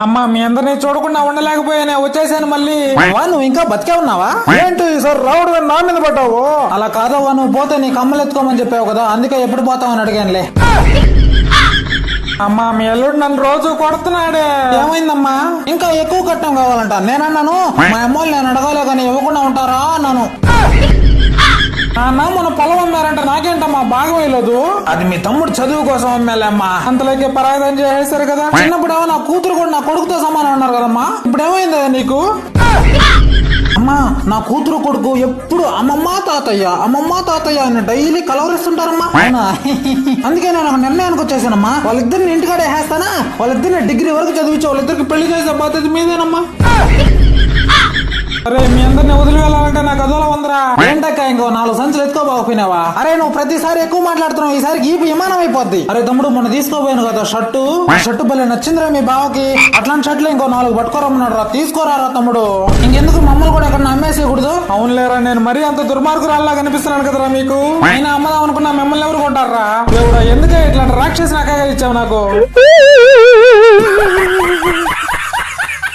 అమ్మా మీ అందరినీ చూడకుండా ఉండలేకపోయానే వచ్చేసాను మళ్ళీ. నువ్వు ఇంకా బతికే ఉన్నావా? ఏంటి సార్ రావడం నా మీద పడ్డావు? అలా కాదవ్వా, నువ్వు పోతే నీ కమ్మలు ఎత్తుకోమని చెప్పావు కదా, అందుకే ఎప్పుడు పోతావని అడిగానులే. అమ్మా మీ అల్లుడు నన్ను రోజు కొడుతున్నాడే. ఏమైందమ్మా? ఇంకా ఎక్కువ కట్నం కావాలంట. నేనన్నాను మా అమ్మోళ్ళు నేను అడగాలే కానీ ఇవ్వకుండా ఉంటారా అన్నాను. నాన్న మన పొలం అమ్మారంట, నాకేంటమ్మా బాగా వేయలేదు. అది మీ తమ్ముడు చదువు కోసం అమ్మేలేమ్మా. అంతలోకి పరాయిదం చేసేసారు కదా. చిన్నప్పుడేమో నా కూతురు కూడా నా కొడుకుతో సమానం అన్నారు కదమ్మా. ఇప్పుడు ఏమైంది నీకు? అమ్మా నా కూతురు కొడుకు ఎప్పుడు అమ్మమ్మ తాతయ్య అని డైలీ కలవరిస్తుంటారమ్మా. అవునా? అందుకే నేను ఒక నిర్ణయానికి వచ్చేసానమ్మా. వాళ్ళిద్దరిని ఇంటికాడే వేస్తానా, వాళ్ళిద్దరిని డిగ్రీ వరకు చదివించి వాళ్ళిద్దరికి పెళ్లి చేసే బాధ్యత మీదేనమ్మా. అరే మీ అందరిని వదిలి వెళ్ళాలంటే నాకు అదోలా ఉందిరా. ఏంటక్క ఇంకో 4 సంచులు ఎత్తుకోబాకపోయినావా? అరే నువ్వు ప్రతిసారి ఎక్కువ మాట్లాడుతున్నావు, ఈసారి గీపు విమానం అయిపోద్ది. అరే తమ్ముడు మొన్న తీసుకోపోయాను కదా షర్టు, ఆ షర్టు భలే నచ్చిందిరా మీ బావకి. అట్లాంటి షర్ట్లు ఇంకో 4 పట్టుకోరమ్మన్నాడు రా. తీసుకోరారా తమ్ముడు. ఇంకెందుకు మమ్మల్ని కూడా ఎక్కడ అమ్మేసేయకూడదు? అవునులేరా, నేను మరీ అంత దుర్మార్గురాల్లా కనిపిస్తున్నాను కదరా మీకు. అయినా అమ్మదాం అనుకున్నా మిమ్మల్ని ఎవరు కొంటారా? దేవుడా ఎందుకే ఇట్లాంటి రాక్షసి నాకాగా ఇచ్చావు నాకు.